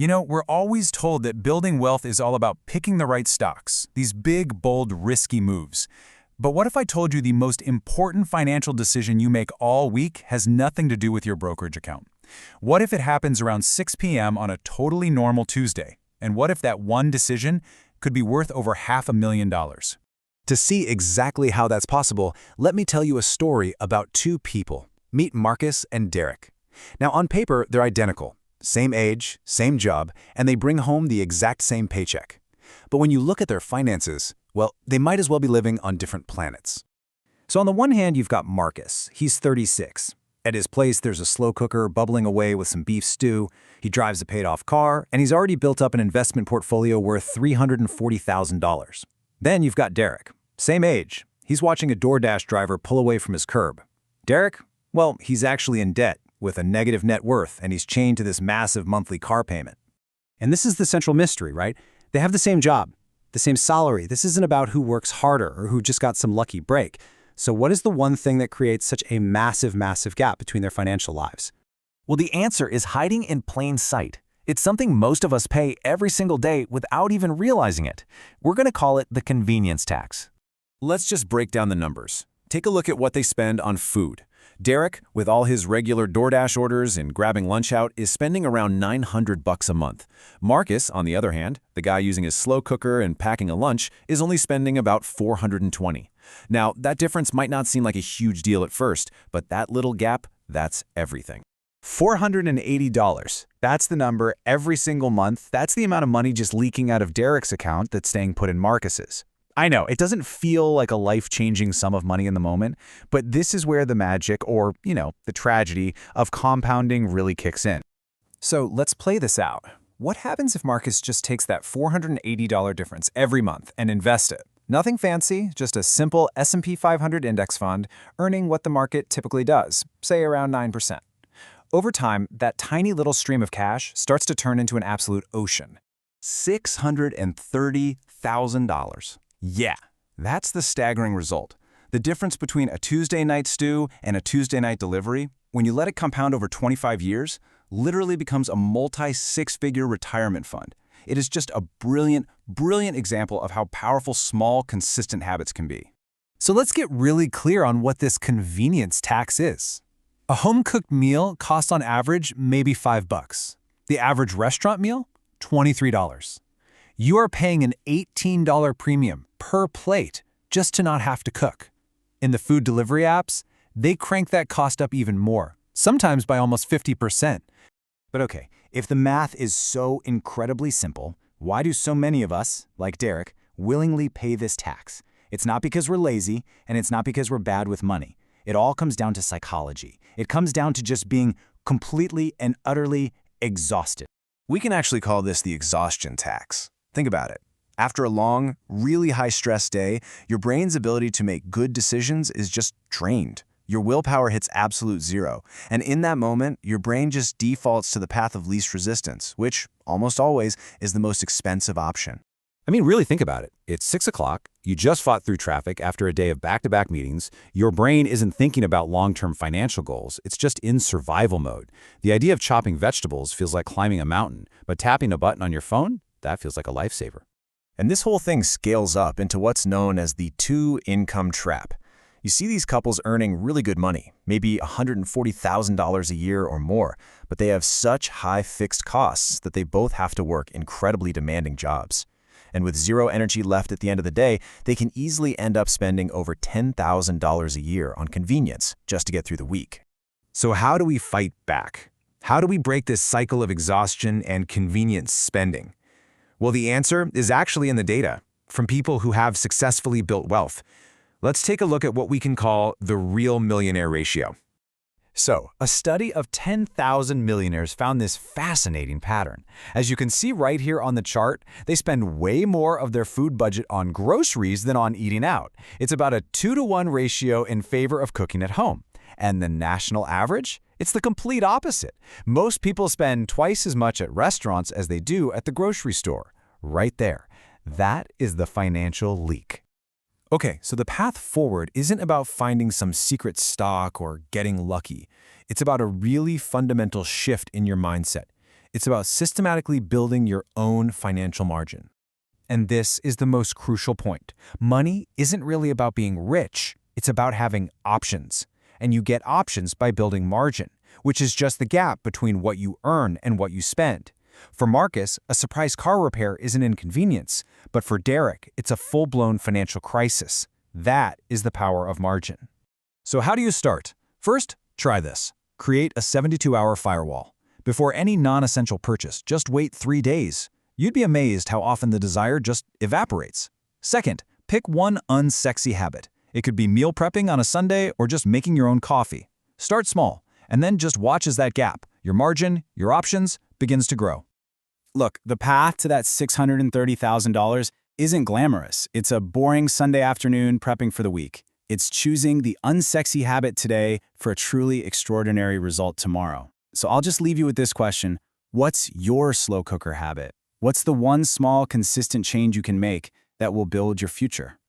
You know, we're always told that building wealth is all about picking the right stocks, these big, bold, risky moves. But what if I told you the most important financial decision you make all week has nothing to do with your brokerage account? What if it happens around 6 p.m. on a totally normal Tuesday? And what if that one decision could be worth over $500,000? To see exactly how that's possible, let me tell you a story about two people. Meet Marcus and Derek. Now, on paper, they're identical. Same age, same job, and they bring home the exact same paycheck. But when you look at their finances, well, they might as well be living on different planets. So on the one hand, you've got Marcus. He's 36. At his place, there's a slow cooker bubbling away with some beef stew. He drives a paid-off car, and he's already built up an investment portfolio worth $340,000. Then you've got Derek. Same age. He's watching a DoorDash driver pull away from his curb. Derek? Well, he's actually in debt, with a negative net worth, and he's chained to this massive monthly car payment. And this is the central mystery, right? They have the same job, the same salary. This isn't about who works harder or who just got some lucky break. So what is the one thing that creates such a massive, massive gap between their financial lives? Well, the answer is hiding in plain sight. It's something most of us pay every single day without even realizing it. We're going to call it the convenience tax. Let's just break down the numbers. Take a look at what they spend on food. Derek, with all his regular DoorDash orders and grabbing lunch out, is spending around $900 a month. Marcus, on the other hand, the guy using his slow cooker and packing a lunch, is only spending about $420. Now, that difference might not seem like a huge deal at first, but that little gap, that's everything. $480. That's the number every single month. That's the amount of money just leaking out of Derek's account that's staying put in Marcus's. I know, it doesn't feel like a life-changing sum of money in the moment, but this is where the magic, or, the tragedy of compounding really kicks in. So let's play this out. What happens if Marcus just takes that $480 difference every month and invests it? Nothing fancy, just a simple S&P 500 index fund earning what the market typically does, say around 9%. Over time, that tiny little stream of cash starts to turn into an absolute ocean. $630,000. Yeah, that's the staggering result. The difference between a Tuesday night stew and a Tuesday night delivery, when you let it compound over 25 years, literally becomes a multi-six-figure retirement fund. It is just a brilliant, brilliant example of how powerful small, consistent habits can be. So let's get really clear on what this convenience tax is. A home-cooked meal costs on average maybe $5. The average restaurant meal, $23. You are paying an $18 premium per plate just to not have to cook. In the food delivery apps, they crank that cost up even more, sometimes by almost 50%. But okay, if the math is so incredibly simple, why do so many of us, like Derek, willingly pay this tax? It's not because we're lazy, and it's not because we're bad with money. It all comes down to psychology. It comes down to just being completely and utterly exhausted. We can actually call this the exhaustion tax. Think about it. After a long, really high-stress day, your brain's ability to make good decisions is just drained. Your willpower hits absolute zero, and in that moment, your brain just defaults to the path of least resistance, which, almost always, is the most expensive option. I mean, really think about it. It's 6 o'clock, you just fought through traffic after a day of back-to-back meetings, your brain isn't thinking about long-term financial goals, it's just in survival mode. The idea of chopping vegetables feels like climbing a mountain, but tapping a button on your phone? That feels like a lifesaver. And this whole thing scales up into what's known as the two-income trap. You see these couples earning really good money, maybe $140,000 a year or more, but they have such high fixed costs that they both have to work incredibly demanding jobs. And with zero energy left at the end of the day, they can easily end up spending over $10,000 a year on convenience just to get through the week. So how do we fight back? How do we break this cycle of exhaustion and convenience spending? Well, the answer is actually in the data, from people who have successfully built wealth. Let's take a look at what we can call the real millionaire ratio. So, a study of 10,000 millionaires found this fascinating pattern. As you can see right here on the chart, they spend way more of their food budget on groceries than on eating out. It's about a 2-to-1 ratio in favor of cooking at home. And the national average? It's the complete opposite. Most people spend twice as much at restaurants as they do at the grocery store. Right there. That is the financial leak. Okay, so the path forward isn't about finding some secret stock or getting lucky. It's about a really fundamental shift in your mindset. It's about systematically building your own financial margin. And this is the most crucial point. Money isn't really about being rich. It's about having options. And you get options by building margin, which is just the gap between what you earn and what you spend. For Marcus, a surprise car repair is an inconvenience, but for Derek, it's a full-blown financial crisis. That is the power of margin. So how do you start? First, try this. Create a 72-hour firewall. Before any non-essential purchase, just wait 3 days. You'd be amazed how often the desire just evaporates. Second, pick one unsexy habit. It could be meal prepping on a Sunday or just making your own coffee. Start small, and then just watch as that gap, your margin, your options, begins to grow. Look, the path to that $630,000 isn't glamorous. It's a boring Sunday afternoon prepping for the week. It's choosing the unsexy habit today for a truly extraordinary result tomorrow. So I'll just leave you with this question. What's your slow cooker habit? What's the one small, consistent change you can make that will build your future?